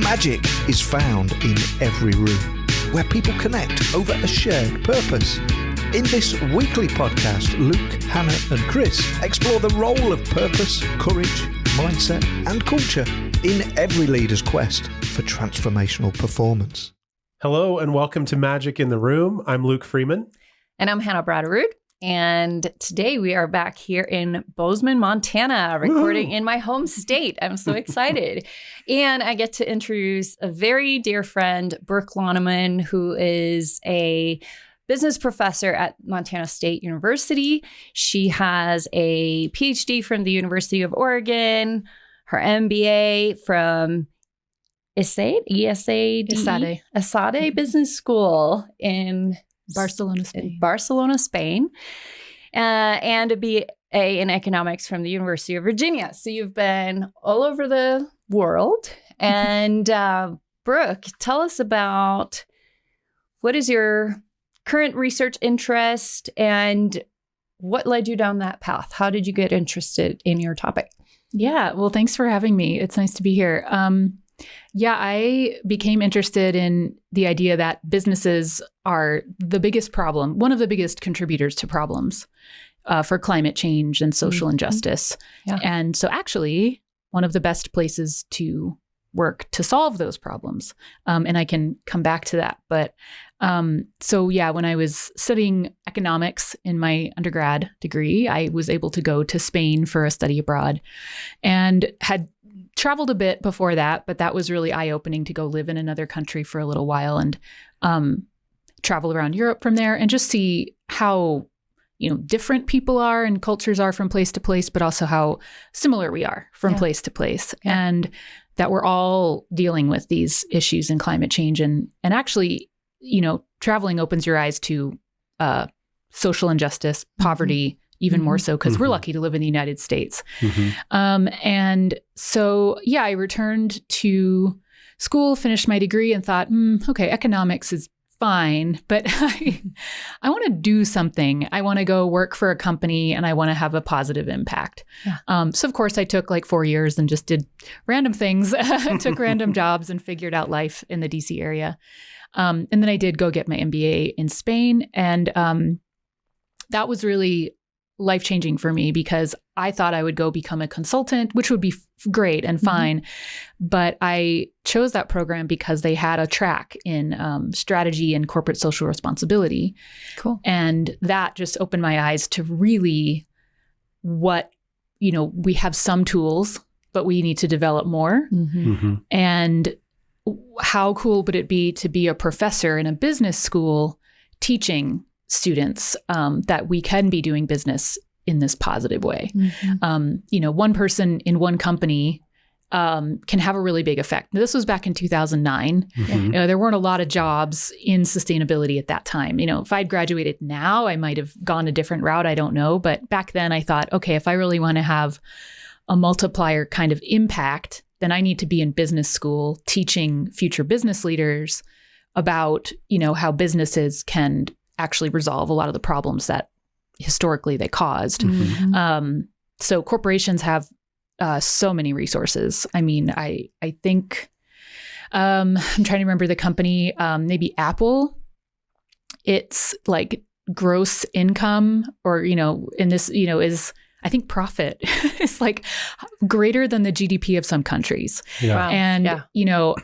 Magic is found in every room, where people connect over a shared purpose. In this weekly podcast, Luke, Hannah and Chris explore the role of purpose, courage, mindset and culture in every leader's quest for transformational performance. Hello and welcome to Magic in the Room. I'm Luke Freeman. And I'm Hannah Bratterud. And today we are back here in Bozeman, Montana, recording in my home state. I'm so excited. And I get to introduce a very dear friend, Brooke Lahneman, who is a business professor at Montana State University. She has a PhD from the University of Oregon, her MBA from ESADE Business School in Barcelona, Spain, and a BA in economics from the University of Virginia. So you've been all over the world. And Brooke, tell us about what is your current research interest and what led you down that path? How did you get interested in your topic? Yeah, well, thanks for having me. It's nice to be here. I became interested in the idea that businesses are the biggest problem, one of the biggest contributors to problems for climate change and social injustice. Yeah. And so actually, one of the best places to work to solve those problems. And I can come back to that. But when I was studying economics in my undergrad degree, I was able to go to Spain for a study abroad and had traveled a bit before that, but that was really eye-opening to go live in another country for a little while and travel around Europe from there and just see how, different people are and cultures are from place to place, but also how similar we are from place to place. Yeah. And that we're all dealing with these issues in climate change. And actually, traveling opens your eyes to social injustice, poverty, even more so because we're lucky to live in the United States. And so, I returned to school, finished my degree and thought, okay, economics is fine, but I want to do something. I want to go work for a company and I want to have a positive impact. Yeah. So of course I took like 4 years and just did random things, took random jobs and figured out life in the DC area. And then I did go get my MBA in Spain. And that was really life-changing for me because I thought I would go become a consultant, which would be great and fine. But I chose that program because they had a track in strategy and corporate social responsibility. Cool. And that just opened my eyes to really what, we have some tools, but we need to develop more. And how cool would it be to be a professor in a business school teaching students that we can be doing business in this positive way. One person in one company can have a really big effect. This was back in 2009. There weren't a lot of jobs in sustainability at that time. If I'd graduated now, I might have gone a different route. I don't know. But back then I thought, okay, if I really want to have a multiplier kind of impact, then I need to be in business school teaching future business leaders about, how businesses can actually resolve a lot of the problems that historically they caused. So corporations have so many resources. I mean, I think, I'm trying to remember the company, maybe Apple, it's like gross income or, in this, is I think profit is like greater than the GDP of some countries. Yeah. Wow. And,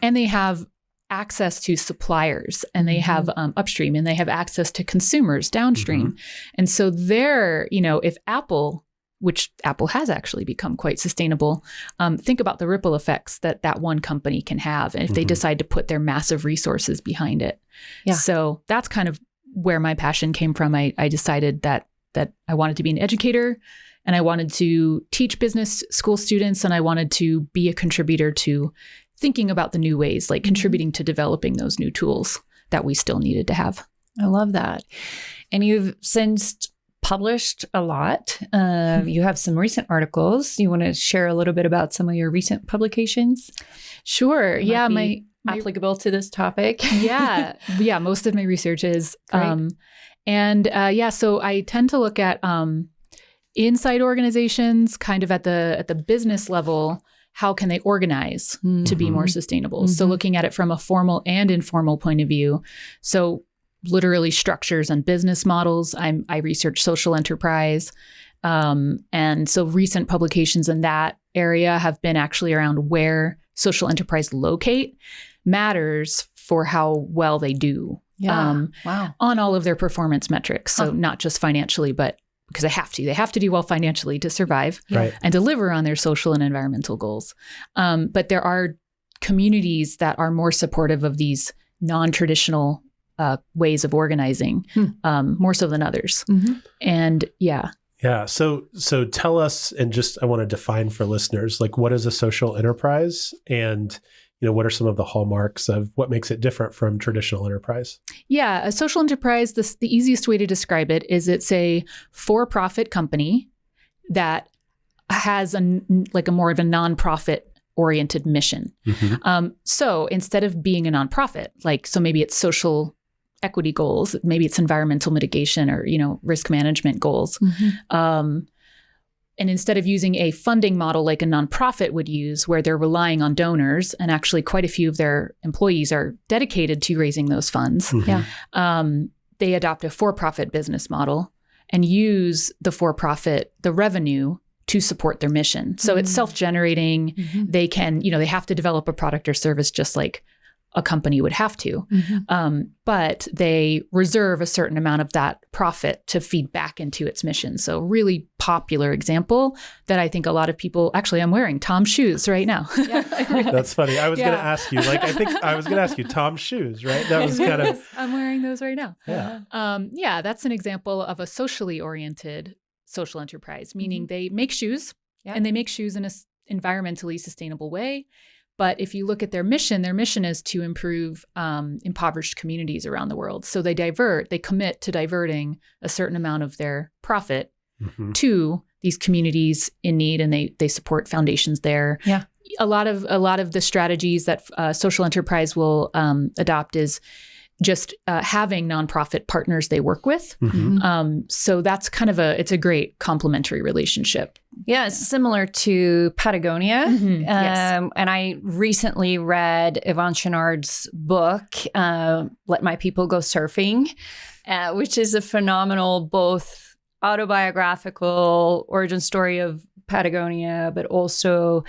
and they have access to suppliers and they have upstream and they have access to consumers downstream. And so there, if Apple, which Apple has actually become quite sustainable, think about the ripple effects that one company can have and if they decide to put their massive resources behind it. Yeah. So that's kind of where my passion came from. I decided that I wanted to be an educator and I wanted to teach business school students and I wanted to be a contributor to thinking about the new ways, like contributing to developing those new tools that we still needed to have. I love that. And you've since published a lot. You have some recent articles. You want to share a little bit about some of your recent publications? Sure. Yeah. My applicable to this topic. Yeah. Most of my research is. So I tend to look at inside organizations kind of at the business level how can they organize to be more sustainable? So looking at it from a formal and informal point of view. So literally structures and business models. I research social enterprise. And so recent publications in that area have been actually around where social enterprise locate matters for how well they do on all of their performance metrics. So not just financially, but because they have to do well financially to survive and deliver on their social and environmental goals. But there are communities that are more supportive of these non-traditional ways of organizing, more so than others. And Yeah. So tell us, and just, I want to define for listeners, like, what is a social enterprise, and, what are some of the hallmarks of what makes it different from traditional enterprise? Yeah. A social enterprise, the easiest way to describe it is it's a for-profit company that has a more of a nonprofit oriented mission. So instead of being a nonprofit, so maybe it's social equity goals, maybe it's environmental mitigation or, risk management goals. And instead of using a funding model like a nonprofit would use, where they're relying on donors, and actually quite a few of their employees are dedicated to raising those funds, they adopt a for-profit business model and use the revenue to support their mission. So it's self-generating. They can, they have to develop a product or service just like a company would have to. But they reserve a certain amount of that profit to feed back into its mission. So really popular example that I think a lot of people, actually, I'm wearing Tom's shoes right now. That's funny. I was going to ask you, Tom's shoes, right? That was kind of. I'm wearing those right now. Yeah. That's an example of a socially oriented social enterprise, meaning they make shoes and they make shoes in an environmentally sustainable way. But if you look at their mission is to improve impoverished communities around the world. So they commit to diverting a certain amount of their profit to these communities in need, and they support foundations there. Yeah. A lot of the strategies that social enterprise will adopt is just having nonprofit partners they work with. So that's it's a great complementary relationship. Yeah, it's similar to Patagonia. Yes. And I recently read Yvon Chouinard's book, Let My People Go Surfing, which is a phenomenal, both autobiographical origin story of Patagonia, but also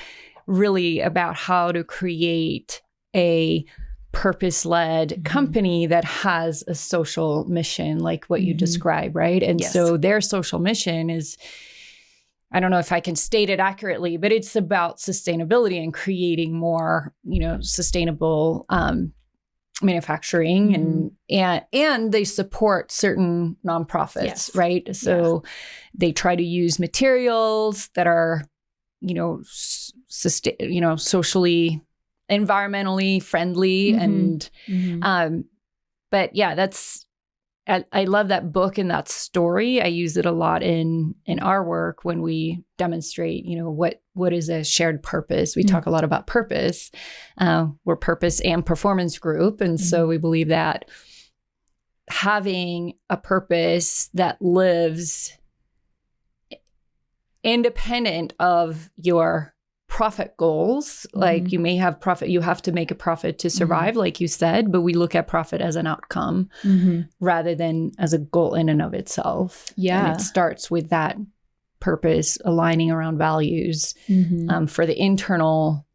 really about how to create a purpose-led company that has a social mission, like what you described, right? And so their social mission is, I don't know if I can state it accurately, but it's about sustainability and creating more, sustainable manufacturing, and they support certain nonprofits, right? So they try to use materials that are, socially, environmentally friendly, and but yeah, I love that book and that story. I use it a lot in our work when we demonstrate, what is a shared purpose. We talk a lot about purpose. We're purpose and performance group, and so we believe that having a purpose that lives independent of your profit goals, like you may have profit, you have to make a profit to survive, like you said, but we look at profit as an outcome rather than as a goal in and of itself. Yeah. And it starts with that purpose aligning around values for the internal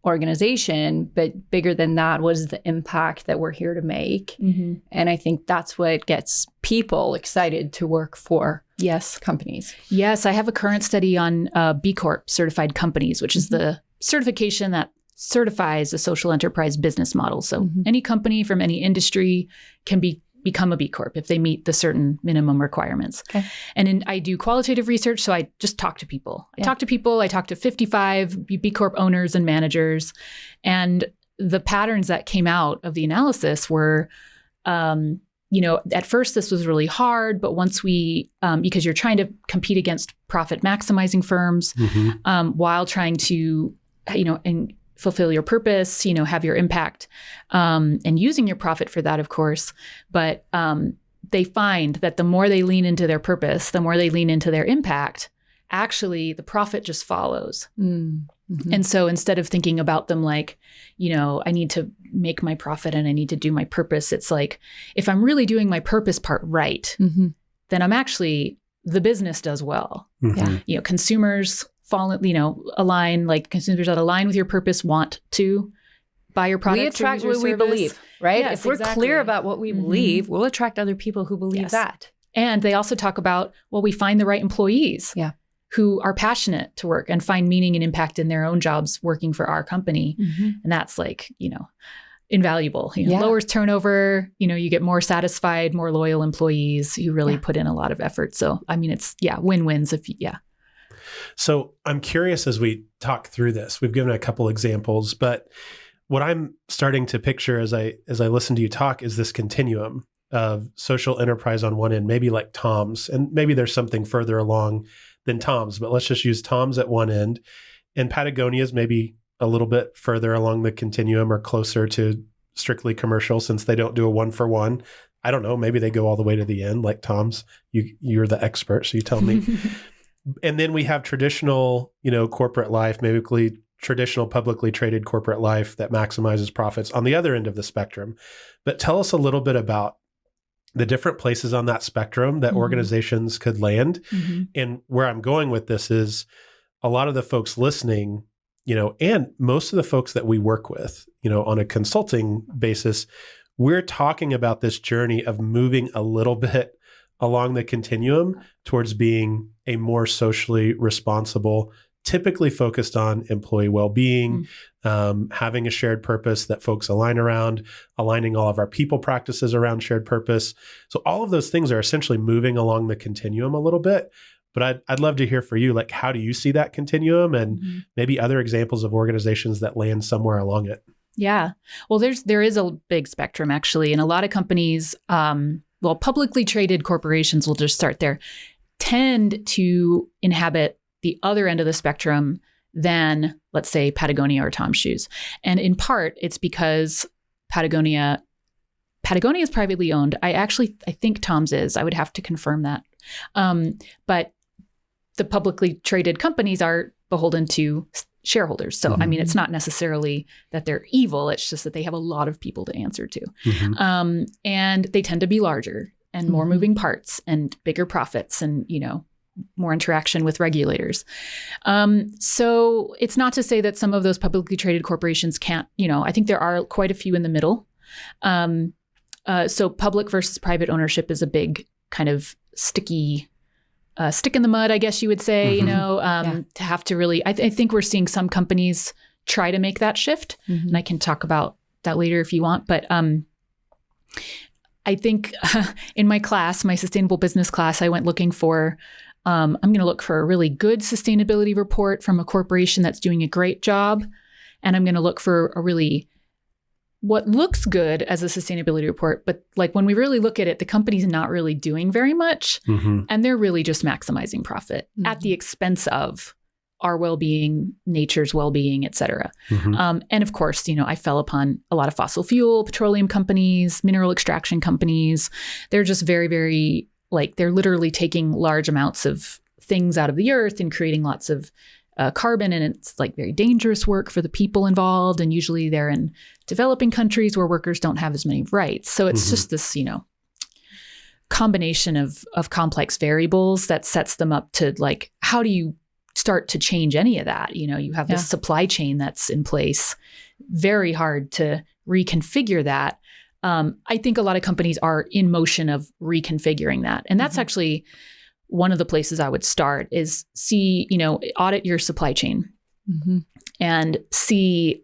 organization, but bigger than that, what is the impact that we're here to make? And I think that's what gets people excited to work for companies. Yes, I have a current study on B Corp certified companies, which is the certification that certifies a social enterprise business model. So any company from any industry can become a B Corp if they meet the certain minimum requirements. Okay. And I do qualitative research, so I just talk to people. I talk to 55 B Corp owners and managers, and the patterns that came out of the analysis were, at first this was really hard, but once we, because you're trying to compete against profit maximizing firms while trying to, and fulfill your purpose, have your impact, and using your profit for that, of course. But they find that the more they lean into their purpose, the more they lean into their impact, actually the profit just follows. Mm-hmm. And so instead of thinking about them like, I need to make my profit and I need to do my purpose, it's like, if I'm really doing my purpose part right, Mm-hmm. then the business does well. Mhm. Yeah. Consumers align, like consumers that align with your purpose want to buy your product. We attract what we believe, right? Yes, if we're exactly. clear about what we believe, we'll attract other people who believe Yes. that. And they also talk about, we find the right employees who are passionate to work and find meaning and impact in their own jobs working for our company. Mm-hmm. And that's like, invaluable. Yeah. Lowers turnover, you get more satisfied, more loyal employees who really put in a lot of effort. So, it's, win-wins So I'm curious as we talk through this, we've given a couple examples, but what I'm starting to picture as I listen to you talk is this continuum of social enterprise on one end, maybe like Tom's, and maybe there's something further along than Tom's, but let's just use Tom's at one end, and Patagonia's maybe a little bit further along the continuum or closer to strictly commercial since they don't do a 1-for-1. I don't know, maybe they go all the way to the end like Tom's. You're the expert, so you tell me. And then we have traditional, corporate life, maybe traditional publicly traded corporate life that maximizes profits on the other end of the spectrum. But tell us a little bit about the different places on that spectrum that organizations could land. And where I'm going with this is a lot of the folks listening, and most of the folks that we work with, on a consulting basis, we're talking about this journey of moving a little bit along the continuum towards being a more socially responsible, typically focused on employee well-being, having a shared purpose that folks align around, aligning all of our people practices around shared purpose. So all of those things are essentially moving along the continuum a little bit. But I'd love to hear for you, like, how do you see that continuum and maybe other examples of organizations that land somewhere along it? Yeah. Well, there is a big spectrum actually. And a lot of companies, publicly traded corporations, will just start there, tend to inhabit the other end of the spectrum than, let's say, Patagonia or Tom's Shoes. And in part, it's because Patagonia is privately owned. I think Tom's is. I would have to confirm that. But the publicly traded companies are beholden to shareholders. So, it's not necessarily that they're evil. It's just that they have a lot of people to answer to. And they tend to be larger and more moving parts and bigger profits and, more interaction with regulators. So it's not to say that some of those publicly traded corporations can't, I think there are quite a few in the middle. So public versus private ownership is a big kind of stick in the mud, I guess you would say, to have to really, I think we're seeing some companies try to make that shift. And I can talk about that later if you want. But I think in my class, my sustainable business class, I went looking for, I'm going to look for a really good sustainability report from a corporation that's doing a great job. And I'm going to look for what looks good as a sustainability report, but like when we really look at it, the company's not really doing very much, and they're really just maximizing profit at the expense of our well-being, nature's well-being, et cetera. And of course, I fell upon a lot of fossil fuel, petroleum companies, mineral extraction companies. They're just very, very, they're literally taking large amounts of things out of the earth and creating lots of carbon, and it's very dangerous work for the people involved. And usually they're in developing countries where workers don't have as many rights. So it's just this, combination of complex variables that sets them up to how do you start to change any of that? You have this supply chain that's in place, very hard to reconfigure that. I think a lot of companies are in motion of reconfiguring that. And that's actually one of the places I would start is audit your supply chain and see,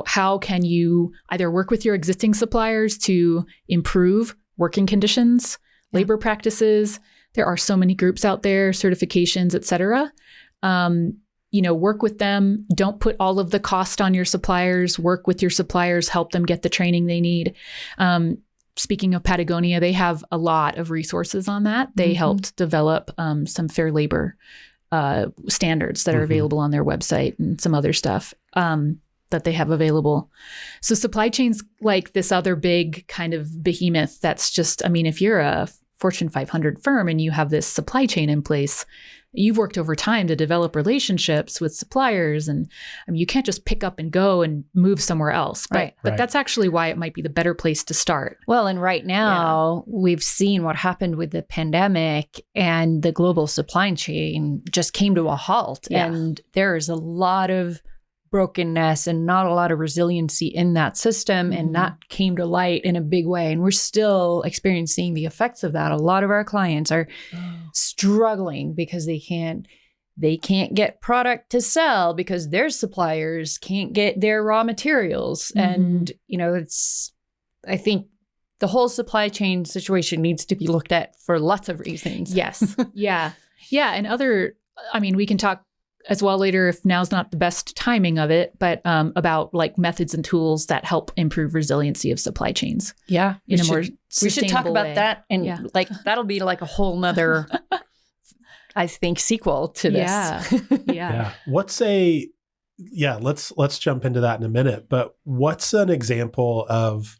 how can you either work with your existing suppliers to improve working conditions, labor practices. There are so many groups out there, certifications, et cetera. Work with them. Don't put all of the cost on your suppliers. Work with your suppliers, help them get the training they need. Speaking of Patagonia, they have a lot of resources on that. They helped develop some fair labor standards that are available on their website and some other stuff that they have available. So supply chain's like this other big kind of behemoth that's just, if you're a Fortune 500 firm and you have this supply chain in place, you've worked over time to develop relationships with suppliers. And I mean, you can't just pick up and go and move somewhere else. But that's actually why it might be the better place to start. Well, and right now we've seen what happened with the pandemic, and the global supply chain just came to a halt. Yeah. And there's a lot of brokenness and not a lot of resiliency in that system. And that came to light in a big way. And we're still experiencing the effects of that. A lot of our clients are struggling because they can't get product to sell because their suppliers can't get their raw materials. And, I think the whole supply chain situation needs to be looked at for lots of reasons. Yes. Yeah. And we can talk as well later if now's not the best timing of it, but about like methods and tools that help improve resiliency of supply chains. Yeah. In a more we should talk about way. that. And that'll be like a whole nother, I think, sequel to this. Yeah. Let's jump into that in a minute. But what's an example of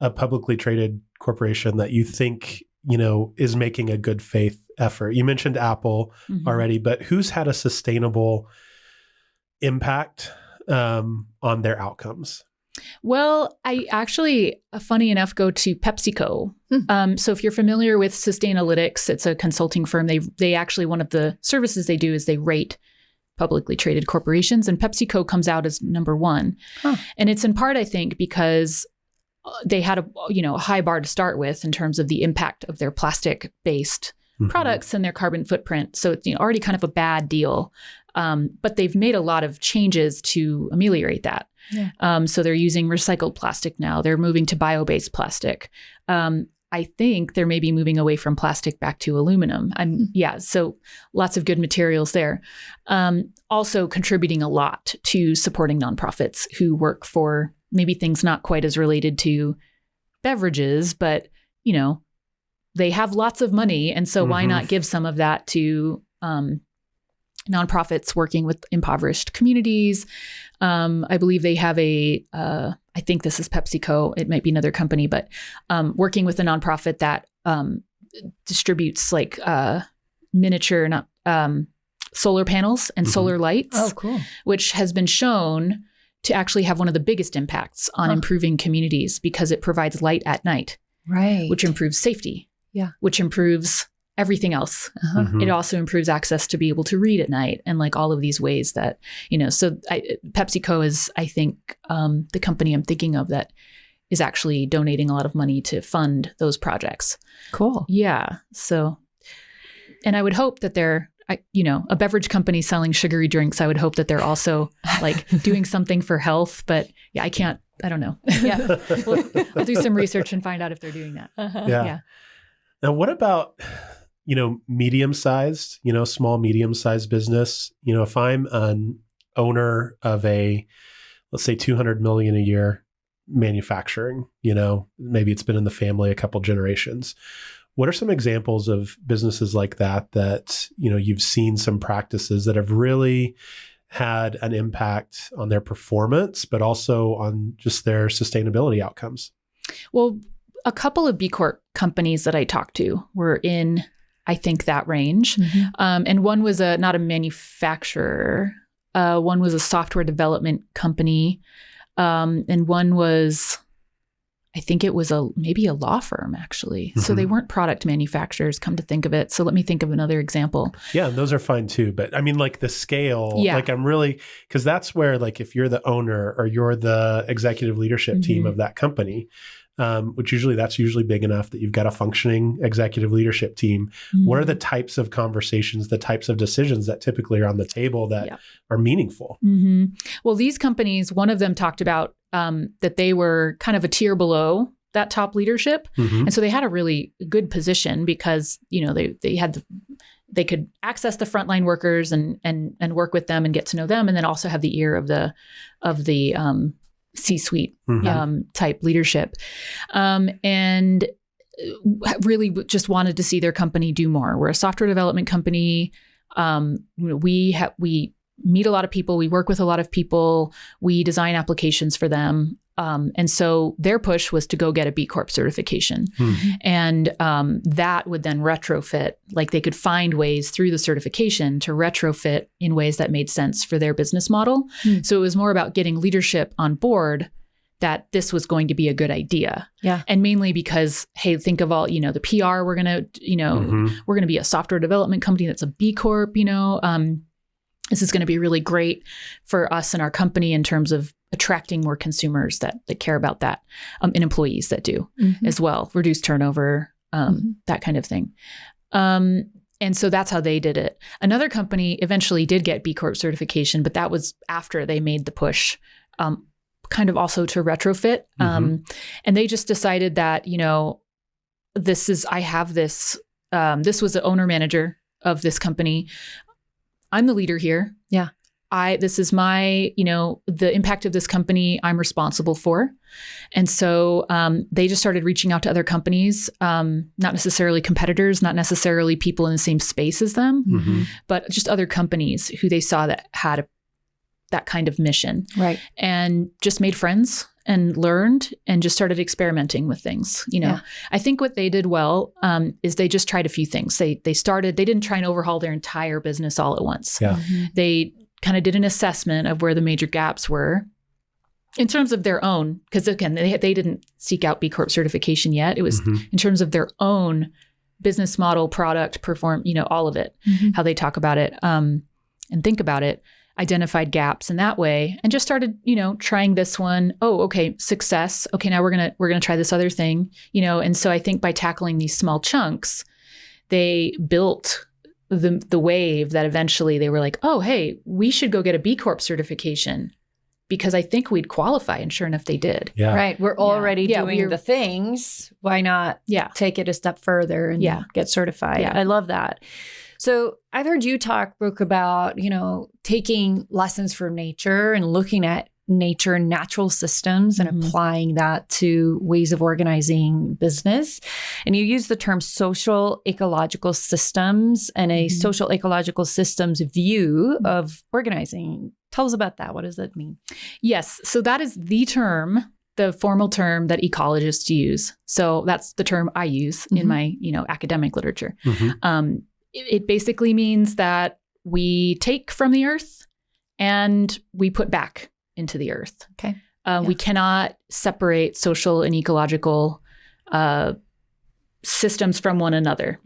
a publicly traded corporation that you think, is making a good faith effort? You mentioned Apple already, but who's had a sustainable impact on their outcomes? Well, I actually, funny enough, go to PepsiCo. So if you're familiar with Social-ecological, it's a consulting firm. They actually, one of the services they do is they rate publicly traded corporations, and PepsiCo comes out as number one. And it's in part, I think, because they had a high bar to start with in terms of the impact of their plastic-based products and their carbon footprint. So it's already kind of a bad deal. But they've made a lot of changes to ameliorate that. Yeah. So they're using recycled plastic now. They're moving to bio-based plastic. I think they're maybe moving away from plastic back to aluminum. So lots of good materials there. Also contributing a lot to supporting nonprofits who work for maybe things not quite as related to beverages, but, they have lots of money. And so why not give some of that to nonprofits working with impoverished communities? I believe they have I think this is PepsiCo. It might be another company, but working with a nonprofit that distributes like miniature solar panels and solar lights. Oh, cool. Which has been shown to actually have one of the biggest impacts on improving communities because it provides light at night. Right. Which improves safety. Yeah. Which improves everything else. It also improves access to be able to read at night and like all of these ways that, PepsiCo is, I think, the company I'm thinking of that is actually donating a lot of money to fund those projects. Cool. Yeah. So, and I would hope that they're, a beverage company selling sugary drinks, I would hope that they're also like doing something for health, but I don't know. Yeah. We'll do some research and find out if they're doing that. Yeah. Now, what about, medium-sized, small, medium-sized business? If I'm an owner of let's say 200 million a year manufacturing, maybe it's been in the family a couple generations. What are some examples of businesses like that, you've seen some practices that have really had an impact on their performance, but also on just their sustainability outcomes? Well, a couple of B Corp companies that I talked to were in, I think, that range. And one was not a manufacturer. One was a software development company. And one was, I think it was maybe a law firm, actually. So they weren't product manufacturers, come to think of it. So let me think of another example. Yeah, those are fine too. But I mean, like the scale, because that's where, like, if you're the owner or you're the executive leadership team of that company, which that's usually big enough that you've got a functioning executive leadership team. What are the types of conversations, the types of decisions that typically are on the table that are meaningful? Well, these companies, one of them talked about that they were kind of a tier below that top leadership. And so they had a really good position because, they could access the frontline workers and work with them and get to know them, and then also have the ear of the C-suite type leadership, and really just wanted to see their company do more. We're a software development company. We meet a lot of people. We work with a lot of people. We design applications for them. And so their push was to go get a B Corp certification. And that would then retrofit, like they could find ways through the certification to retrofit in ways that made sense for their business model. So it was more about getting leadership on board that this was going to be a good idea. Yeah. And mainly because, hey, think of all, the PR, we're going to, we're going to be a software development company that's a B Corp, this is going to be really great for us and our company in terms of attracting more consumers that care about that, and employees that do as well, reduce turnover, that kind of thing. And so that's how they did it. Another company eventually did get B Corp certification, but that was after they made the push, kind of also to retrofit. And they just decided that, this was the owner manager of this company. I'm the leader here. Yeah. This is my, the impact of this company I'm responsible for. And so they just started reaching out to other companies, not necessarily competitors, not necessarily people in the same space as them, but just other companies who they saw that had that kind of mission. Right. And just made friends and learned and just started experimenting with things. I think what they did well is they just tried a few things. They didn't try and overhaul their entire business all at once. Yeah. They kind of did an assessment of where the major gaps were in terms of their own, because again, they didn't seek out B Corp certification yet. It was in terms of their own business model, product, all of it, how they talk about it and think about it. Identified gaps in that way and just started, trying this one. Oh, okay, success. Okay, now we're gonna try this other thing, And so I think by tackling these small chunks, they built the wave that eventually they were like, oh, hey, we should go get a B Corp certification because I think we'd qualify. And sure enough, they did. Yeah. Right. We're already doing the things. Why not take it a step further and get certified? Yeah. I love that. So I've heard you talk, Brooke, about, taking lessons from nature and looking at nature and natural systems and applying that to ways of organizing business. And you use the term social-ecological systems and a social-ecological systems view of organizing. Tell us about that. What does that mean? Yes. So that is the formal term that ecologists use. So that's the term I use in my, academic literature. It basically means that we take from the earth and we put back into the earth. Okay. We cannot separate social and ecological systems from one another.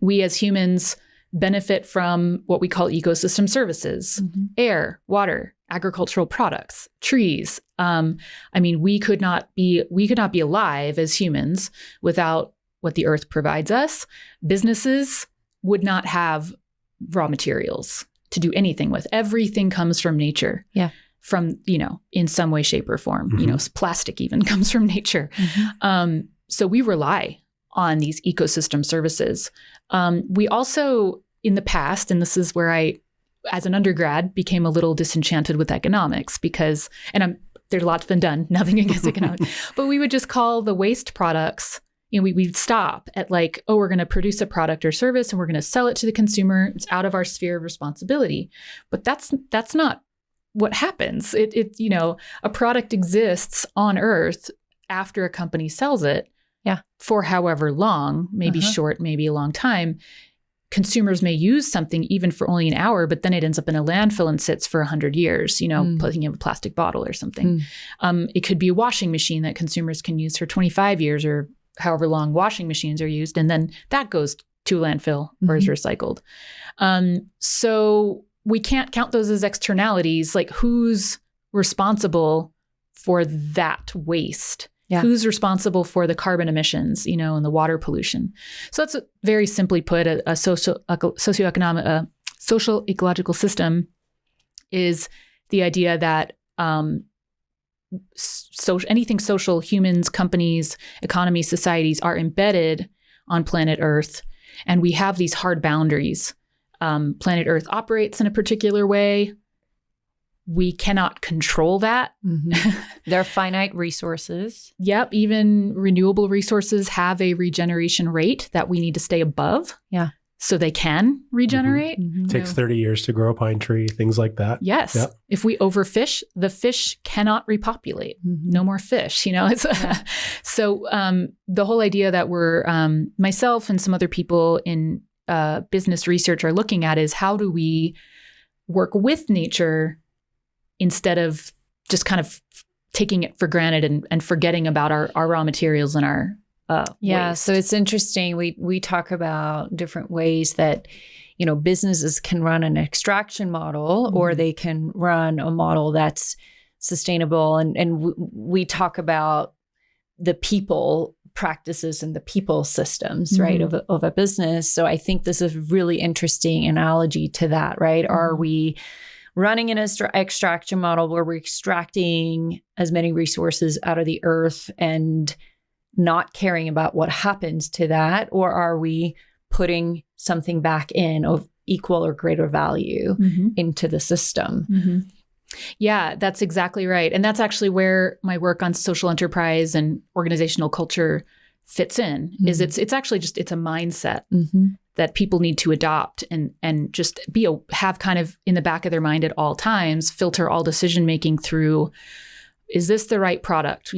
We as humans benefit from what we call ecosystem services, air, water, agricultural products, trees. We could not be alive as humans without what the earth provides us. Businesses would not have raw materials to do anything with. Everything comes from nature. Yeah. From, in some way, shape, or form. Plastic even comes from nature. So we rely on these ecosystem services. We also, in the past, and this is where I, as an undergrad, became a little disenchanted with economics because, there's a lot's been done, nothing against economics, but we would just call the waste products. We'd stop at like, oh, we're going to produce a product or service and we're going to sell it to the consumer. It's out of our sphere of responsibility. But that's not what happens. A product exists on Earth after a company sells it. Yeah. For however long, maybe short, maybe a long time. Consumers may use something even for only an hour, but then it ends up in a landfill and sits for 100 years, putting in a plastic bottle or something. It could be a washing machine that consumers can use for 25 years or however long washing machines are used. And then that goes to a landfill or is recycled. So we can't count those as externalities. Like who's responsible for that waste? Yeah. Who's responsible for the carbon emissions, and the water pollution? So that's very simply put, a social-ecological system is the idea that anything social, humans, companies, economies, societies are embedded on planet Earth. And we have these hard boundaries. Planet Earth operates in a particular way. We cannot control that. There are finite resources. Yep. Even renewable resources have a regeneration rate that we need to stay above. Yeah. so they can regenerate. Mhm. Takes 30 years to grow a pine tree, things like that. Yes. Yep. If we overfish, the fish cannot repopulate. Mhm. No more fish, it's so the whole idea that we're myself and some other people in business research are looking at is how do we work with nature instead of just kind of taking it for granted and forgetting about our raw materials and our waste. So it's interesting. We talk about different ways that businesses can run an extraction model, or they can run a model that's sustainable, and we talk about the people practices and the people systems, right, of a business. So I think this is a really interesting analogy to that, right? Are we running an extraction model where we're extracting as many resources out of the earth and not caring about what happens to that? Or are we putting something back in of equal or greater value into the system? Yeah, that's exactly right. And that's actually where my work on social enterprise and organizational culture fits in, is it's actually just, it's a mindset that people need to adopt and just have kind of in the back of their mind at all times, filter all decision-making through, is this the right product?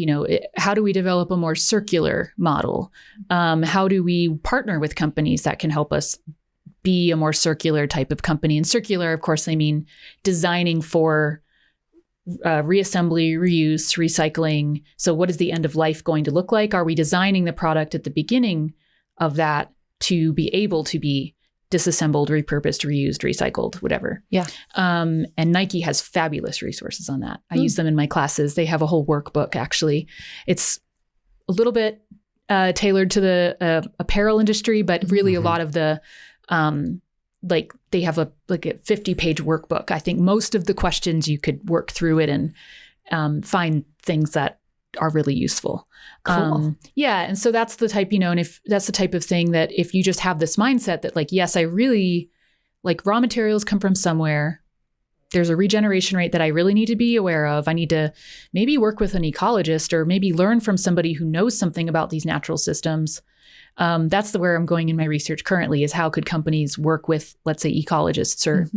How do we develop a more circular model? How do we partner with companies that can help us be a more circular type of company? And circular, of course, I mean designing for reassembly, reuse, recycling. So what is the end of life going to look like? Are we designing the product at the beginning of that to be able to be disassembled, repurposed, reused, recycled, whatever? Yeah. And Nike has fabulous resources on that. I use them in my classes. They have a whole workbook, actually. It's a little bit tailored to the apparel industry, but really a lot of the they have a 50-page workbook. I think most of the questions you could work through it and find things that are really useful. Cool. And so that's the type, and if that's the type of thing that if you just have this mindset that yes, I really raw materials come from somewhere. There's a regeneration rate that I really need to be aware of. I need to maybe work with an ecologist or maybe learn from somebody who knows something about these natural systems. That's where I'm going in my research currently, is how could companies work with, let's say, ecologists or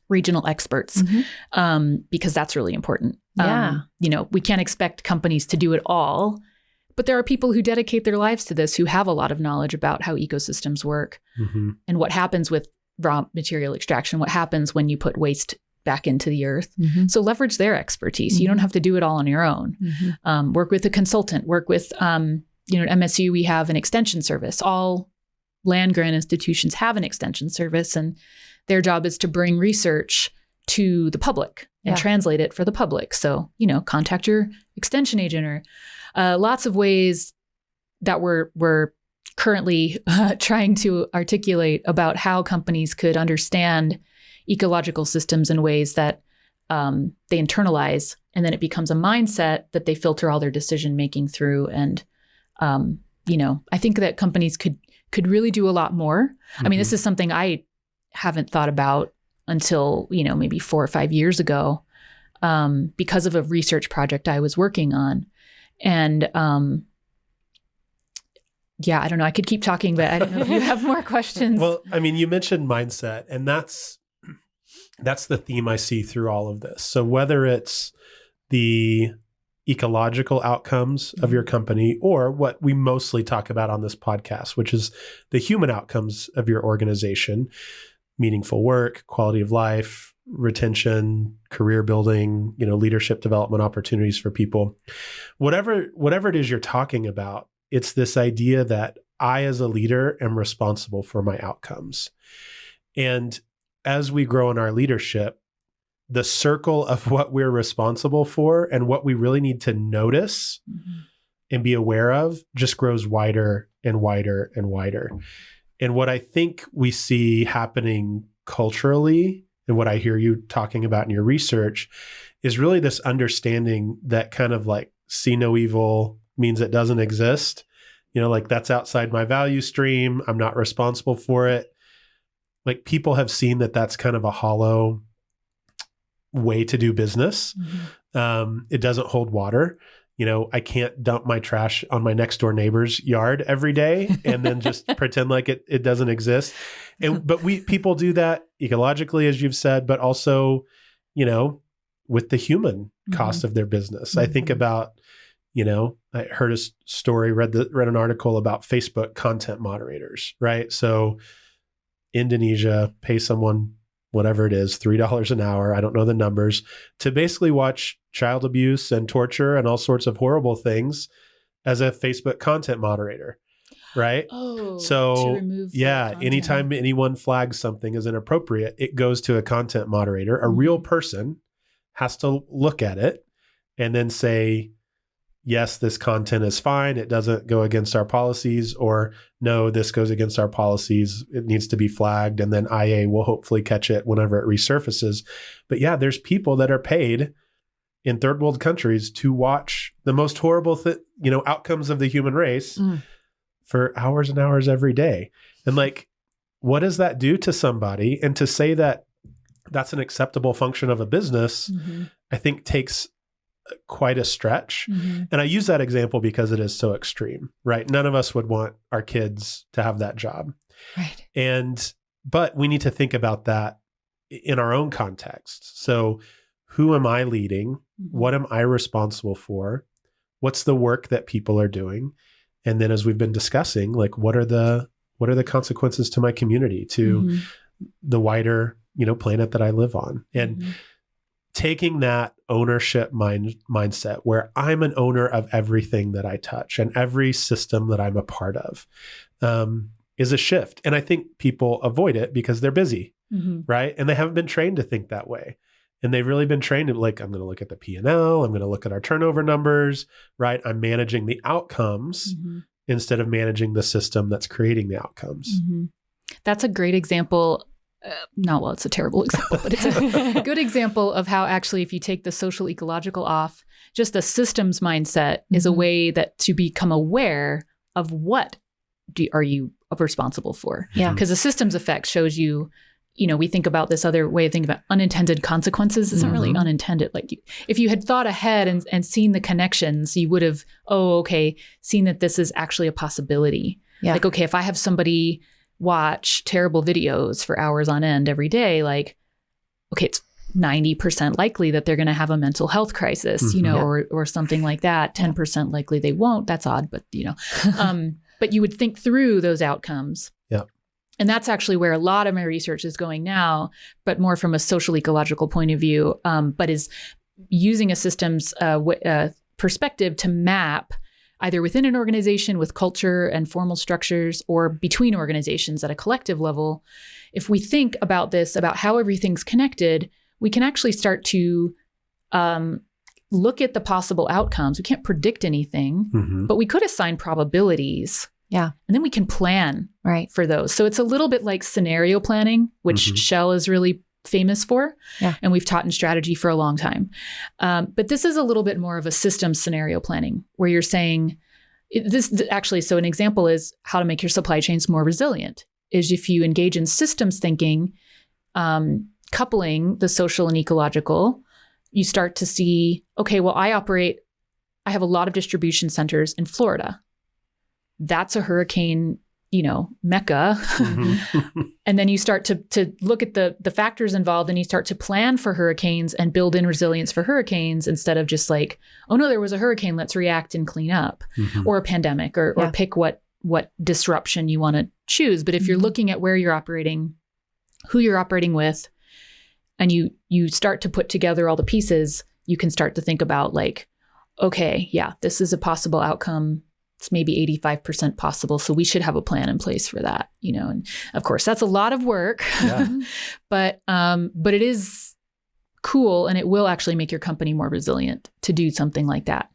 regional experts, because that's really important. We can't expect companies to do it all, but there are people who dedicate their lives to this, who have a lot of knowledge about how ecosystems work and what happens with raw material extraction, what happens when you put waste back into the earth. So leverage their expertise. You don't have to do it all on your own. Work with a consultant, work with, at MSU, we have an extension service. All land grant institutions have an extension service, and their job is to bring research to the public and translate it for the public. So, contact your extension agent, or lots of ways that we're currently trying to articulate about how companies could understand ecological systems in ways that they internalize, and then it becomes a mindset that they filter all their decision making through. And I think that companies could really do a lot more. I mean, this is something I haven't thought about until, maybe 4 or 5 years ago, because of a research project I was working on. And I don't know, I could keep talking, but I don't know if you have more questions. Well, I mean, you mentioned mindset, and that's the theme I see through all of this. So whether it's the ecological outcomes of your company, or what we mostly talk about on this podcast, which is the human outcomes of your organization, meaningful work, quality of life, retention, career building, leadership development opportunities for people, whatever it is you're talking about, it's this idea that I, as a leader, am responsible for my outcomes. And as we grow in our leadership, the circle of what we're responsible for and what we really need to notice and be aware of just grows wider and wider and wider. And what I think we see happening culturally, and what I hear you talking about in your research, is really this understanding that kind of see no evil means it doesn't exist. That's outside my value stream. I'm not responsible for it. People have seen that that's kind of a hollow way to do business. It doesn't hold water. I can't dump my trash on my next door neighbor's yard every day and then just pretend like it doesn't exist. But people do that ecologically, as you've said, but also, with the human cost of their business. I think about, I heard a story, read an article about Facebook content moderators, right? So Indonesia, pay someone whatever it is, $3 an hour, I don't know the numbers, to basically watch child abuse and torture and all sorts of horrible things as a Facebook content moderator, right? Oh, so to remove anytime anyone flags something as inappropriate, it goes to a content moderator. A real person has to look at it and then say, yes, this content is fine. It doesn't go against our policies, or no, this goes against our policies. It needs to be flagged. And then IA will hopefully catch it whenever it resurfaces. But yeah, there's people that are paid in third world countries to watch the most horrible outcomes of the human race for hours and hours every day. And what does that do to somebody? And to say that that's an acceptable function of a business, I think takes quite a stretch. And I use that example because it is so extreme, right? None of us would want our kids to have that job. Right. But we need to think about that in our own context. So who am I leading? What am I responsible for? What's the work that people are doing? And then, as we've been discussing, what are the consequences to my community, to the wider, planet that I live on? And taking that ownership mindset where I'm an owner of everything that I touch and every system that I'm a part of is a shift. And I think people avoid it because they're busy, right? And they haven't been trained to think that way. And they've really been trained to I'm going to look at the P&L, I'm going to look at our turnover numbers, right? I'm managing the outcomes instead of managing the system that's creating the outcomes. That's a great example. It's a terrible example, but it's a good example of how actually, if you take the social ecological off, just the systems mindset is a way that to become aware of what are you responsible for. Yeah. Because the systems effect shows you, we think about this other way of thinking about unintended consequences. It's not really unintended. If you had thought ahead and seen the connections, you would have, seen that this is actually a possibility. Yeah. If I have somebody watch terrible videos for hours on end every day, it's 90% likely that they're going to have a mental health crisis, or something like that. 10% likely they won't. That's odd, but but you would think through those outcomes. Yeah. And that's actually where a lot of my research is going now, but more from a social ecological point of view, but is using a systems perspective to map either within an organization with culture and formal structures, or between organizations at a collective level. If we think about this, about how everything's connected, we can actually start to look at the possible outcomes. We can't predict anything, but we could assign probabilities. Yeah. And then we can plan for those. So it's a little bit like scenario planning, which Shell is really famous for. Yeah. And we've taught in strategy for a long time. But this is a little bit more of a system scenario planning, where you're saying so an example is how to make your supply chains more resilient is if you engage in systems thinking, coupling the social and ecological, you start to see, I have a lot of distribution centers in Florida. That's a hurricane mecca. And then you start to look at the factors involved, and you start to plan for hurricanes and build in resilience for hurricanes, instead of just there was a hurricane, let's react and clean up, or a pandemic, or pick what disruption you want to choose. But if you're looking at where you're operating, who you're operating with, and you start to put together all the pieces, you can start to think about this is a possible outcome. It's maybe 85% possible. So we should have a plan in place for that, and of course that's a lot of work, but it is cool. And it will actually make your company more resilient to do something like that.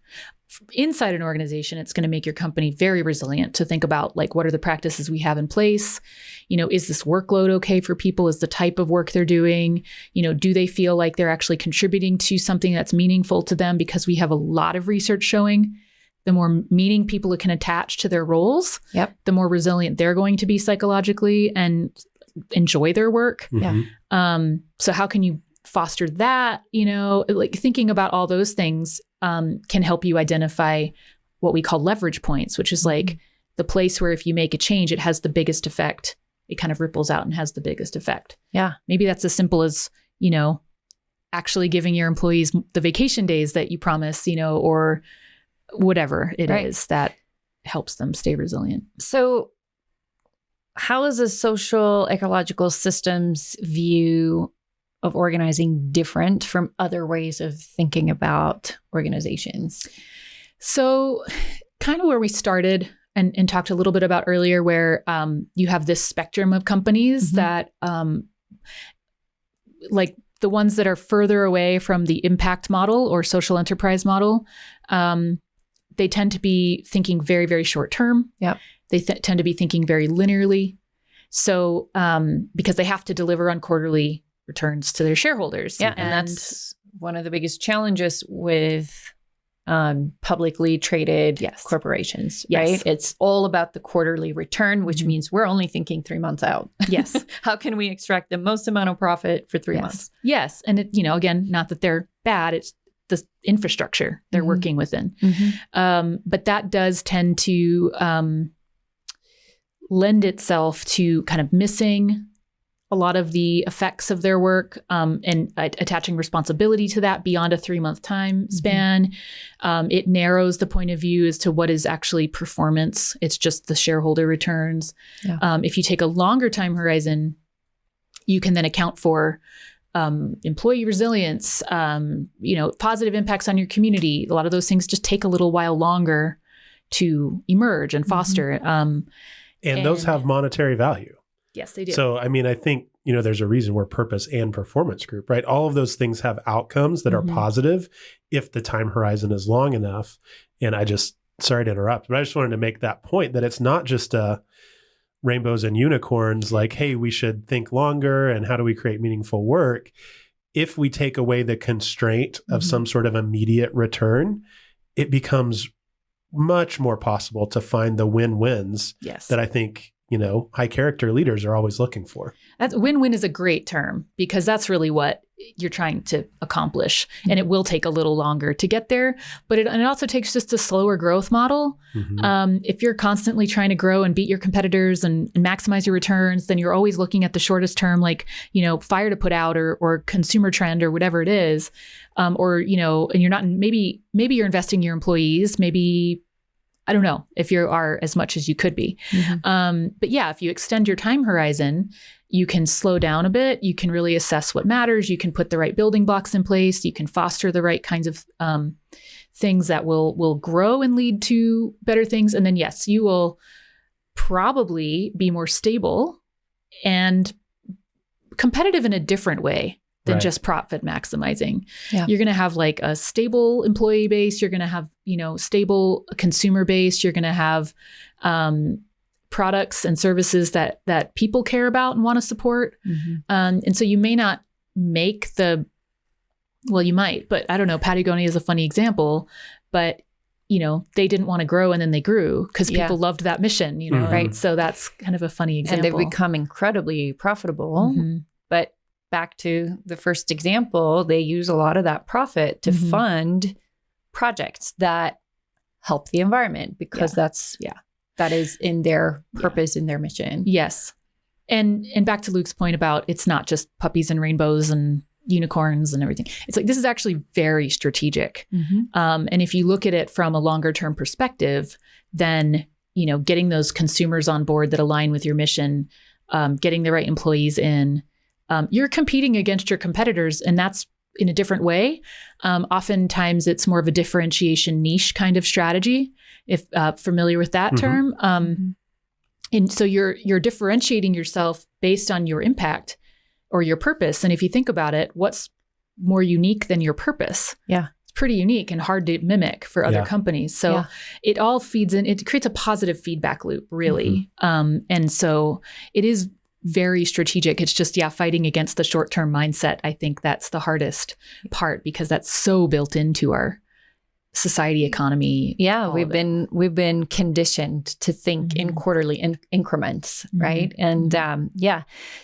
Inside an organization, it's going to make your company very resilient to think about what are the practices we have in place? Is this workload okay for people? Is the type of work they're doing? Do they feel like they're actually contributing to something that's meaningful to them? Because we have a lot of research showing the more meaning people can attach to their roles, the more resilient they're going to be psychologically and enjoy their work. So how can you foster that? Thinking about all those things can help you identify what we call leverage points, which is like the place where if you make a change, it has the biggest effect. It kind of ripples out and has the biggest effect. Yeah. Maybe that's as simple as, actually giving your employees the vacation days that you promise, or whatever it is that helps them stay resilient. So how is a social ecological systems view of organizing different from other ways of thinking about organizations? So kind of where we started and talked a little bit about earlier, where you have this spectrum of companies that like the ones that are further away from the impact model or social enterprise model, they tend to be thinking very, very short term. Yep. They tend to be thinking very linearly. So because they have to deliver on quarterly returns to their shareholders. Yeah. And that's one of the biggest challenges with publicly traded corporations, right? Yes. It's all about the quarterly return, which means we're only thinking 3 months out. Yes. How can we extract the most amount of profit for 3 months? Yes. And it, again, not that they're bad, it's the infrastructure they're working within. But that does tend to lend itself to kind of missing a lot of the effects of their work and attaching responsibility to that beyond a 3-month time span. It narrows the point of view as to what is actually performance. It's just the shareholder returns. Yeah. If you take a longer time horizon, you can then account for employee resilience, positive impacts on your community. A lot of those things just take a little while longer to emerge and foster. And those have monetary value. Yes, they do. So, I mean, I think, there's a reason we're purpose and performance group, right? All of those things have outcomes that are positive if the time horizon is long enough. And sorry to interrupt, but I just wanted to make that point that it's not just rainbows and unicorns, like, hey, we should think longer and how do we create meaningful work? If we take away the constraint of some sort of immediate return, it becomes much more possible to find the win-wins that I think, high character leaders are always looking for. Win-win is a great term because that's really what you're trying to accomplish. And it will take a little longer to get there, but it also takes just a slower growth model. If you're constantly trying to grow and beat your competitors and maximize your returns, then you're always looking at the shortest term, like, fire to put out or consumer trend or whatever it is. And you're not, maybe you're investing in your employees, maybe, I don't know if you are as much as you could be. But yeah, if you extend your time horizon, you can slow down a bit. You can really assess what matters. You can put the right building blocks in place. You can foster the right kinds of things that will grow and lead to better things. And then, yes, you will probably be more stable and competitive in a different way than just profit maximizing. Yeah. You're going to have like a stable employee base. You're going to have, stable consumer base. You're going to have products and services that people care about and want to support. And so you may not make you might, but I don't know, Patagonia is a funny example, but they didn't want to grow and then they grew because people loved that mission, right? So that's kind of a funny example. And they've become incredibly profitable, but back to the first example, they use a lot of that profit to fund projects that help the environment because that is in their purpose, in their mission. Yes. And back to Luke's point about it's not just puppies and rainbows and unicorns and everything. It's like, this is actually very strategic. And if you look at it from a longer term perspective, then, getting those consumers on board that align with your mission, getting the right employees in, you're competing against your competitors, and that's in a different way. Oftentimes it's more of a differentiation niche kind of strategy, if familiar with that term. And so you're differentiating yourself based on your impact or your purpose. And if you think about it, what's more unique than your purpose? Yeah. It's pretty unique and hard to mimic for other companies. So it all feeds in, it creates a positive feedback loop, really. And so it is very strategic. It's just, fighting against the short-term mindset. I think that's the hardest part because that's so built into our society, economy. Yeah, we've been conditioned to think in quarterly increments, right? And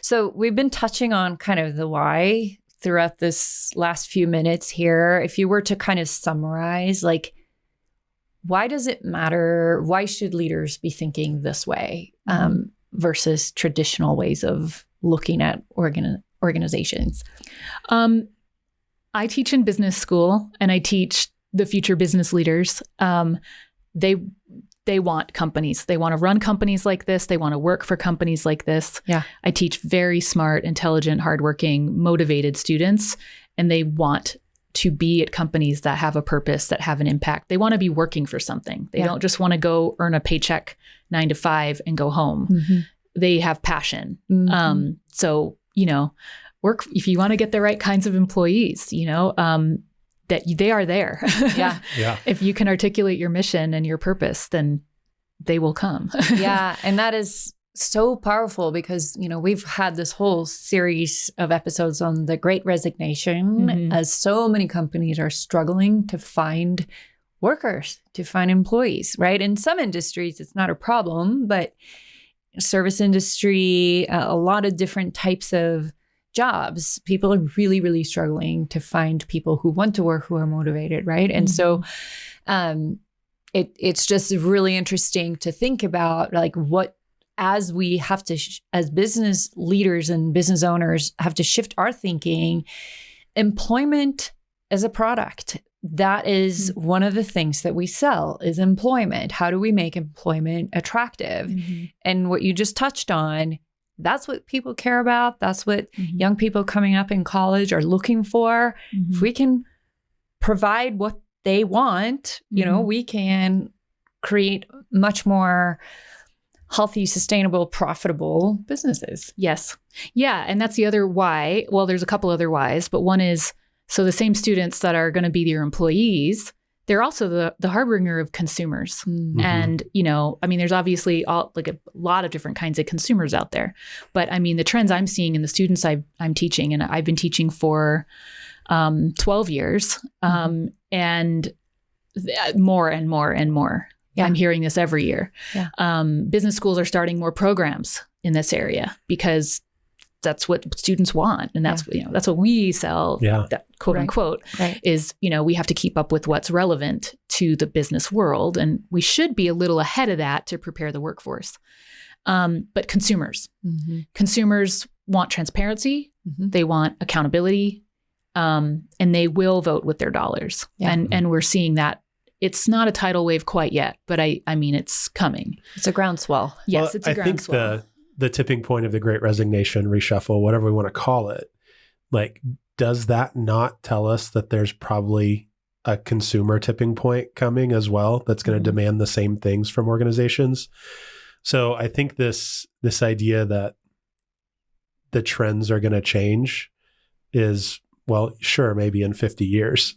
so we've been touching on kind of the why throughout this last few minutes here, if you were to kind of summarize, like, why does it matter? Why should leaders be thinking this way versus traditional ways of looking at organizations? I teach in business school, and I teach the future business leaders. They want companies. They want to run companies like this. They want to work for companies like this. Yeah. I teach very smart, intelligent, hardworking, motivated students, and they want to be at companies that have a purpose, that have an impact. They want to be working for something. They don't just want to go earn a paycheck 9 to 5 and go home. They have passion. So, work if you want to get the right kinds of employees, that they are there. Yeah. If you can articulate your mission and your purpose, then they will come. Yeah. And that is so powerful because, we've had this whole series of episodes on the Great Resignation as so many companies are struggling to find workers, to find employees, right? In some industries, it's not a problem, but service industry, a lot of different types of jobs, people are really, really struggling to find people who want to work, who are motivated, right? And so it's just really interesting to think about, like, what, as we have to, as business leaders and business owners have to shift our thinking, employment as a product. That is one of the things that we sell is employment. How do we make employment attractive? And what you just touched on, that's what people care about. That's what young people coming up in college are looking for. If we can provide what they want, we can create much more healthy, sustainable, profitable businesses. Yes. Yeah. And that's the other why. Well, there's a couple other whys, but one is, so the same students that are going to be your employees, they're also the harbinger of consumers. And, there's obviously a lot of different kinds of consumers out there. But the trends I'm seeing in the students I'm teaching, and I've been teaching for 12 years, and more and more and more. Yeah. I'm hearing this every year. Yeah. Business schools are starting more programs in this area because that's what students want. And that's, that's what we sell, that quote unquote, is, we have to keep up with what's relevant to the business world. And we should be a little ahead of that to prepare the workforce. But consumers want transparency. They want accountability. And they will vote with their dollars. Yeah. And we're seeing that. It's not a tidal wave quite yet, but it's coming. It's a groundswell. Yes, well, it's a groundswell. I think the tipping point of the Great Resignation, reshuffle, whatever we want to call it, does that not tell us that there's probably a consumer tipping point coming as well that's going to demand the same things from organizations? So I think this idea that the trends are going to change is, well, sure, maybe in 50 years,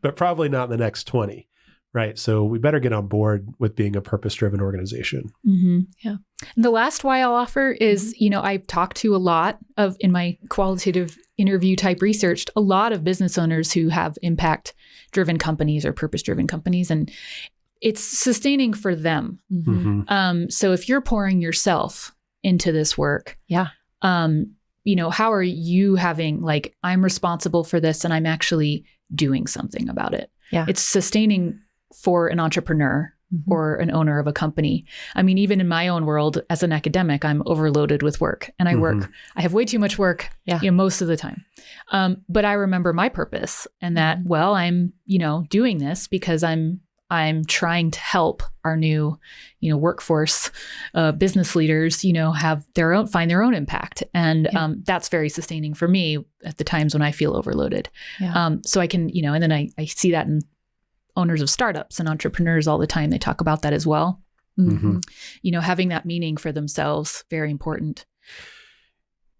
but probably not in the next 20. Right. So we better get on board with being a purpose-driven organization. Yeah. And the last why I'll offer is, I've talked to a lot of, in my qualitative interview type research, a lot of business owners who have impact-driven companies or purpose-driven companies, and it's sustaining for them. So if you're pouring yourself into this work, how are you having, I'm responsible for this and I'm actually doing something about it. Yeah. It's sustaining for an entrepreneur or an owner of a company. Even in my own world as an academic, I'm overloaded with work and I have way too much work most of the time. But I remember my purpose and that, I'm, doing this because I'm trying to help our new, workforce, business leaders, have find their own impact. And that's very sustaining for me at the times when I feel overloaded. Yeah. So I can, and then I see that in owners of startups and entrepreneurs all the time. They talk about that as well. Having that meaning for themselves, very important.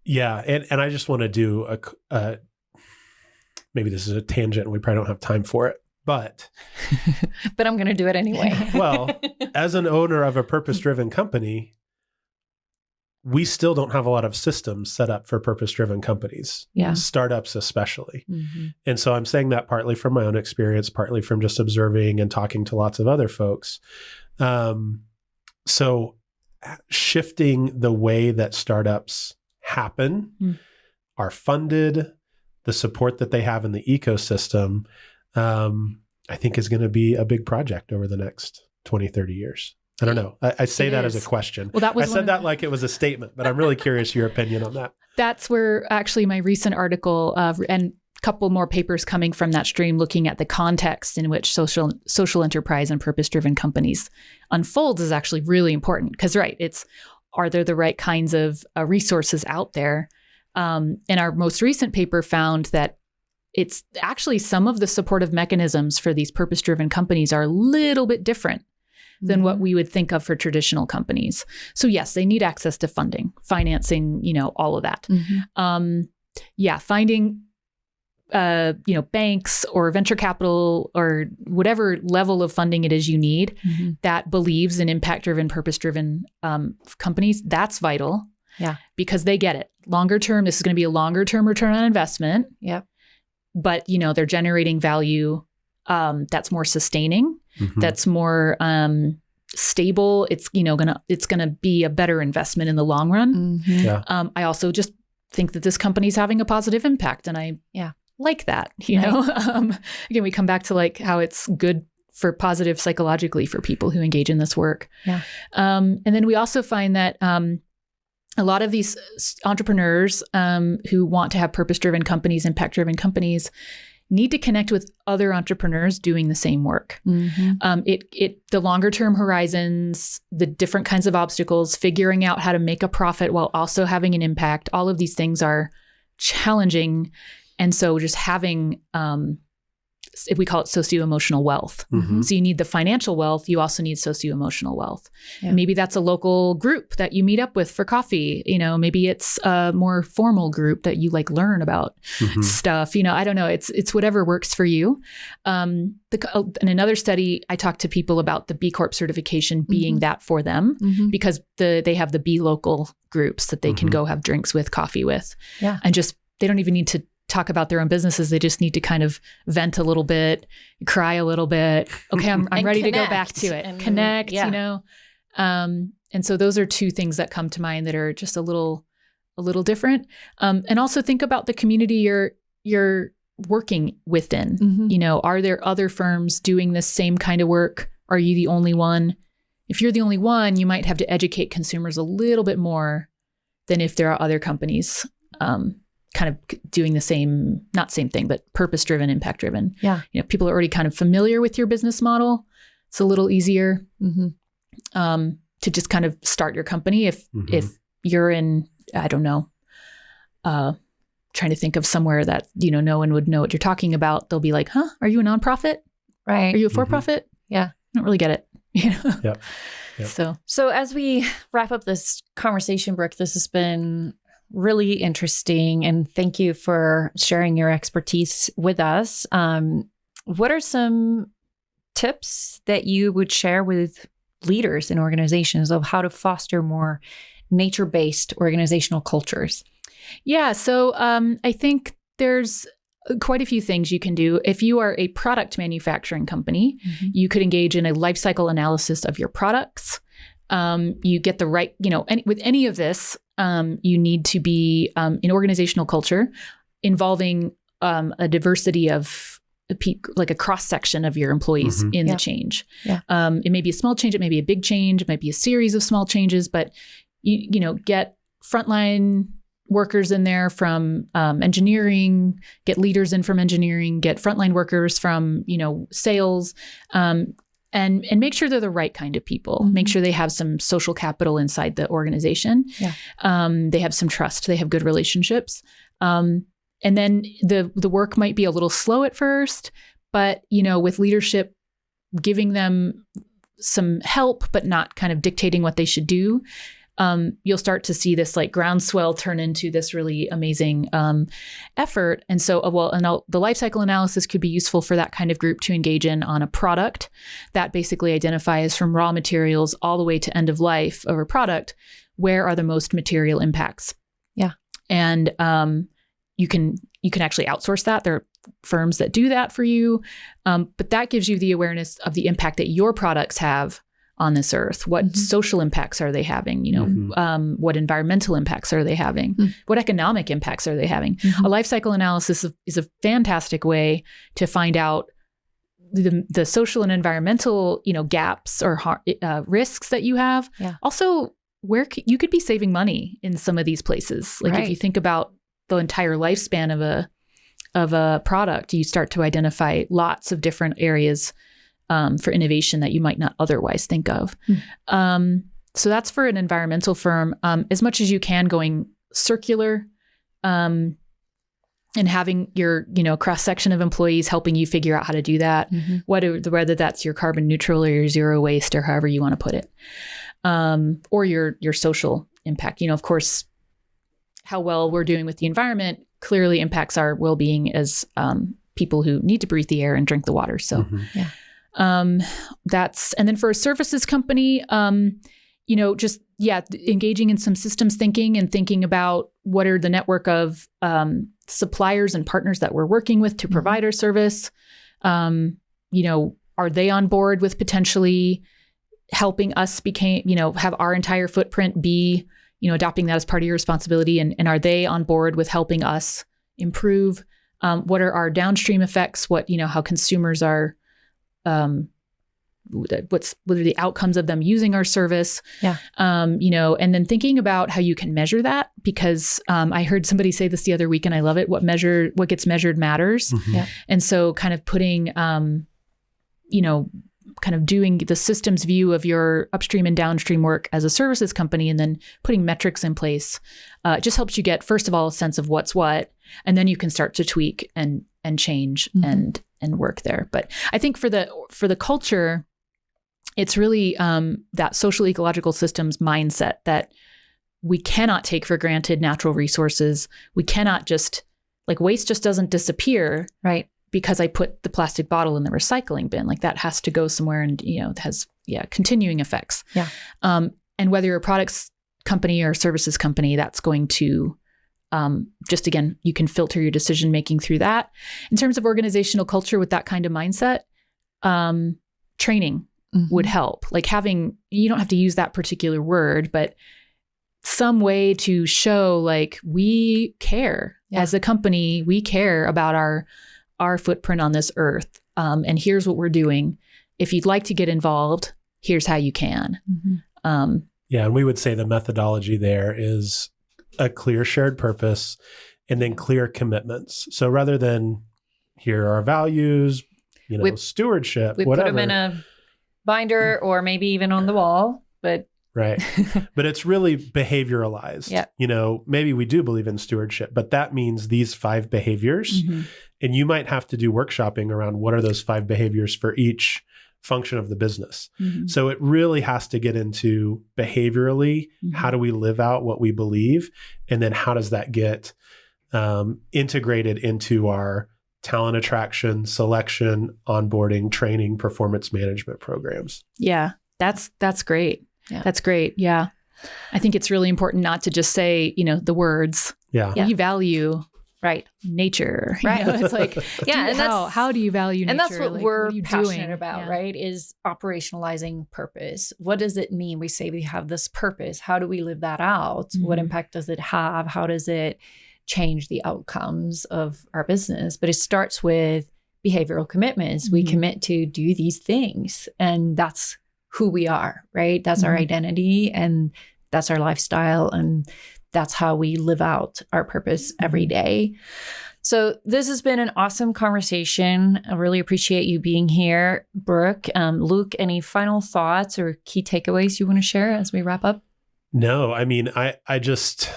Yeah. And I just want to do maybe this is a tangent and we probably don't have time for it, but I'm going to do it anyway. Well, as an owner of a purpose-driven company, we still don't have a lot of systems set up for purpose-driven companies, startups especially. And so I'm saying that partly from my own experience, partly from just observing and talking to lots of other folks. So shifting the way that startups happen, are funded, the support that they have in the ecosystem, I think is going to be a big project over the next 20, 30 years. I don't know. I say that as a question. Well, I said that like it was a statement, but I'm really curious your opinion on that. That's where actually my recent article and a couple more papers coming from that stream looking at the context in which social enterprise and purpose-driven companies unfolds is actually really important. Because, right, are there the right kinds of resources out there? And our most recent paper found that it's actually some of the supportive mechanisms for these purpose-driven companies are a little bit different than what we would think of for traditional companies. So yes, they need access to funding, financing, all of that. Finding, banks or venture capital or whatever level of funding it is you need that believes in impact-driven, purpose-driven companies, that's vital. Yeah. Because they get it. Longer term, this is going to be a longer term return on investment. Yep. But, they're generating value that's more sustaining, that's more stable. It's gonna be a better investment in the long run. Yeah. I also just think that this company's having a positive impact, and I like that. Again, we come back to like how it's good for positive psychologically for people who engage in this work. Yeah. And then we also find that a lot of these entrepreneurs who want to have purpose-driven companies, impact-driven companies, need to connect with other entrepreneurs doing the same work. The longer-term horizons, the different kinds of obstacles, figuring out how to make a profit while also having an impact, all of these things are challenging. And so just having, we call it socio-emotional wealth. So you need the financial wealth. You also need socio-emotional wealth. Yeah. Maybe that's a local group that you meet up with for coffee. Maybe it's a more formal group that you like learn about stuff. I don't know. It's whatever works for you. In another study, I talked to people about the B Corp certification being that for them because they have the B local groups that they can go have drinks with, coffee with. Yeah. And just, they don't even need to talk about their own businesses. They just need to kind of vent a little bit, cry a little bit. Okay, I'm ready to go back to it. And connect, And so those are two things that come to mind that are just a little different. And also think about the community you're working within. Are there other firms doing this same kind of work? Are you the only one? If you're the only one, you might have to educate consumers a little bit more than if there are other companies kind of doing the same, not same thing, but purpose-driven, impact-driven. Yeah. People are already kind of familiar with your business model. It's a little easier to just kind of start your company. If you're in, I don't know, trying to think of somewhere that, no one would know what you're talking about. They'll be like, huh, are you a nonprofit? Right. Are you a for-profit? Yeah. I don't really get it. Yep. So as we wrap up this conversation, Brooke, this has been really interesting. And thank you for sharing your expertise with us. What are some tips that you would share with leaders in organizations of how to foster more nature-based organizational cultures? Yeah. So I think there's quite a few things you can do. If you are a product manufacturing company, you could engage in a life cycle analysis of your products. You get the right, with any of this, you need to be in organizational culture involving a diversity of like a cross section of your employees in the change. Yeah. It may be a small change. It may be a big change. It might be a series of small changes, but you get frontline workers in there from engineering, get leaders in from engineering, get frontline workers from, sales, and make sure they're the right kind of people. Make sure they have some social capital inside the organization. Yeah. They have some trust. They have good relationships. And then the work might be a little slow at first, but, with leadership, giving them some help, but not kind of dictating what they should do, you'll start to see this like groundswell turn into this really amazing effort. And so, the life cycle analysis could be useful for that kind of group to engage in on a product that basically identifies from raw materials all the way to end of life of a product, where are the most material impacts? Yeah. And you can actually outsource that. There are firms that do that for you. But that gives you the awareness of the impact that your products have on this earth? What social impacts are they having? What environmental impacts are they having? What economic impacts are they having? A life cycle analysis is a fantastic way to find out the social and environmental, gaps or risks that you have. Yeah. Also, where you could be saving money in some of these places. Like if you think about the entire lifespan of a product, you start to identify lots of different areas for innovation that you might not otherwise think of. So that's for an environmental firm. As much as you can, going circular, and having your cross section of employees helping you figure out how to do that, whether that's your carbon neutral or your zero waste or however you want to put it, or your social impact. Of course, how well we're doing with the environment clearly impacts our well-being as people who need to breathe the air and drink the water. So. And then for a services company, engaging in some systems thinking and thinking about what are the network of suppliers and partners that we're working with to provide our service. Are they on board with potentially helping us have our entire footprint be, adopting that as part of your responsibility? And are they on board with helping us improve? What are our downstream effects? How consumers are, what are the outcomes of them using our service? And then thinking about how you can measure that, because I heard somebody say this the other week and I love it. What gets measured matters. And so kind of putting, kind of doing the systems view of your upstream and downstream work as a services company, and then putting metrics in place, just helps you get, first of all, a sense of what's what, and then you can start to tweak and change and work there. But I think for the culture, it's really that social ecological systems mindset that we cannot take for granted natural resources. We cannot just, waste just doesn't disappear, right? Because I put the plastic bottle in the recycling bin. That has to go somewhere, and it has continuing effects. And whether you're a products company or a services company, that's going to just, again, you can filter your decision making through that. In terms of organizational culture with that kind of mindset, training would help. You don't have to use that particular word, but some way to show we care as a company, we care about our footprint on this earth. And here's what we're doing. If you'd like to get involved, here's how you can. And we would say the methodology there is a clear shared purpose and then clear commitments. So rather than here are our values, stewardship, we whatever. Put them in a binder or maybe even on the wall, but right. But it's really behavioralized. Maybe we do believe in stewardship, but that means these 5 behaviors, and you might have to do workshopping around what are those 5 behaviors for each function of the business. So it really has to get into behaviorally, how do we live out what we believe? And then how does that get integrated into our talent attraction, selection, onboarding, training, performance management programs? Yeah, that's great. That's great. Yeah. I think it's really important not to just say, the words. We value nature. It's and how do you value nature? And that's what we're passionate doing? about, right? Is operationalizing purpose. What does it mean? We say we have this purpose. How do we live that out? What impact does it have? How does it change the outcomes of our business? But it starts with behavioral commitments. We commit to do these things, and that's who we are, right? That's our identity, and that's our lifestyle, and that's how we live out our purpose every day. So this has been an awesome conversation. I really appreciate you being here, Brooke. Luke, any final thoughts or key takeaways you want to share as we wrap up? No, I just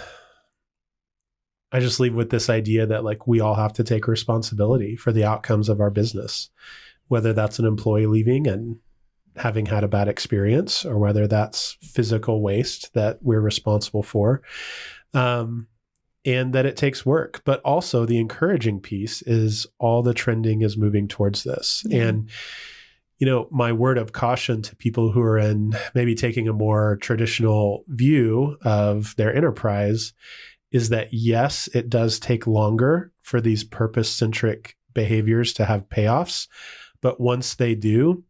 leave with this idea that we all have to take responsibility for the outcomes of our business, whether that's an employee leaving and having had a bad experience, or whether that's physical waste that we're responsible for, and that it takes work. But also the encouraging piece is all the trending is moving towards this. And, my word of caution to people who are in maybe taking a more traditional view of their enterprise is that, yes, it does take longer for these purpose-centric behaviors to have payoffs. But once they do,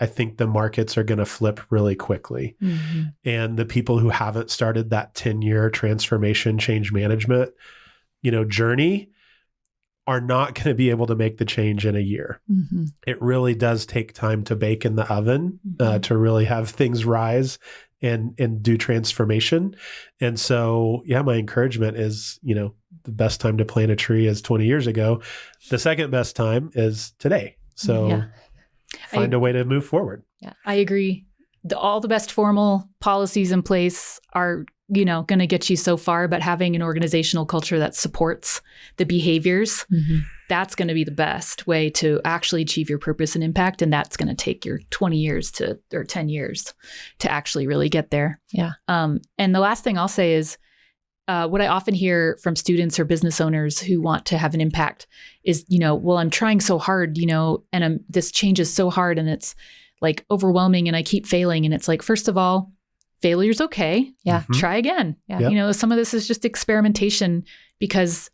I think the markets are going to flip really quickly. Mm-hmm. And the people who haven't started that 10-year transformation change management, journey are not going to be able to make the change in a year. Mm-hmm. It really does take time to bake in the oven, to really have things rise and do transformation. And so, my encouragement is, the best time to plant a tree is 20 years ago. The second best time is today. So find a way to move forward. Yeah, I agree. All the best formal policies in place are, going to get you so far, but having an organizational culture that supports the behaviors, that's going to be the best way to actually achieve your purpose and impact. And that's going to take your 20 years or 10 years to actually really get there. Yeah. And the last thing I'll say is, what I often hear from students or business owners who want to have an impact is, well, I'm trying so hard, and this change is so hard and it's like overwhelming and I keep failing. And it's like, first of all, failure's okay. Yeah. Try again. Yeah. Yep. Some of this is just experimentation because,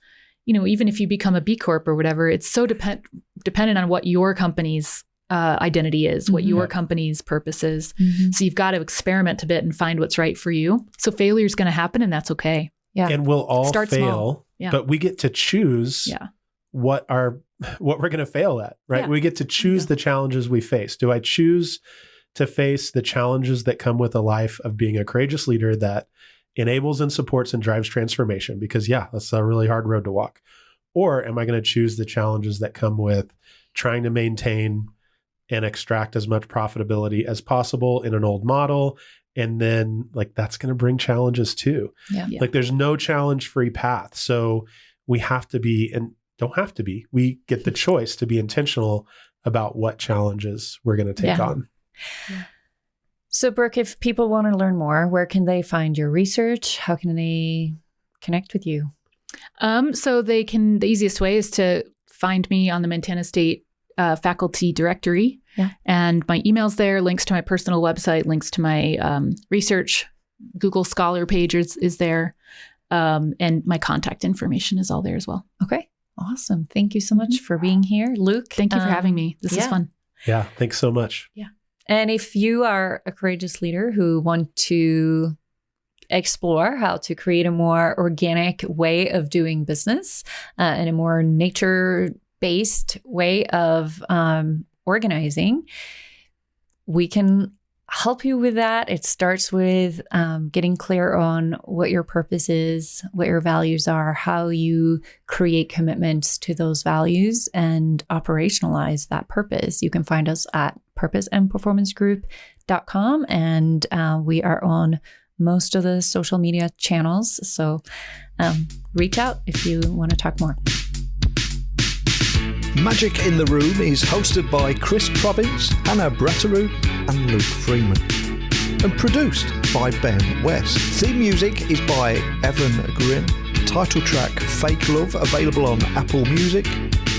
even if you become a B Corp or whatever, it's so dependent on what your company's identity is, what your company's purpose is. So you've got to experiment a bit and find what's right for you. So failure is going to happen and that's okay. Yeah. And we'll all Start fail, small. Yeah. but we get to choose what we're going to fail at, right? Yeah. We get to choose the challenges we face. Do I choose to face the challenges that come with a life of being a courageous leader that enables and supports and drives transformation? Because that's a really hard road to walk. Or am I going to choose the challenges that come with trying to maintain and extract as much profitability as possible in an old model? And then that's going to bring challenges too. Yeah. There's no challenge-free path. So we have to be, and don't have to be, we get the choice to be intentional about what challenges we're going to take on. Yeah. So Brooke, if people want to learn more, where can they find your research? How can they connect with you? So the easiest way is to find me on the Montana State faculty directory. Yeah. And my email's there, links to my personal website, links to my research, Google Scholar page is there. And my contact information is all there as well. Okay. Awesome. Thank you so much for being here. Luke. Thank you for having me. This is fun. Yeah. Thanks so much. Yeah. And if you are a courageous leader who want to explore how to create a more organic way of doing business and a more nature-based way of organizing, we can help you with that. It starts with getting clear on what your purpose is, what your values are, how you create commitments to those values and operationalize that purpose. You can find us at purposeandperformancegroup.com, and we are on most of the social media channels. So reach out if you want to talk more. Magic in the Room is hosted by Chris Province, Hannah Bratterud and Luke Freeman, and produced by Ben West. Theme music is by Evan Grimm. Title track Fake Love available on Apple Music,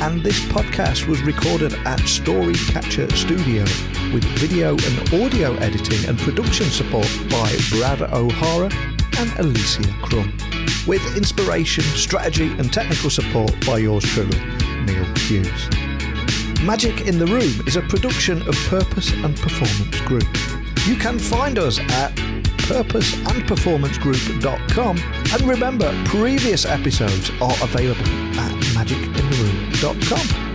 and this podcast was recorded at Storycatcher Studio with video and audio editing and production support by Brad O'Hara and Alicia Crum, with inspiration, strategy and technical support by yours truly, Neil Hughes. Magic in the Room is a production of Purpose and Performance Group. You can find us at purposeandperformancegroup.com, and remember, previous episodes are available at magicintheroom.com.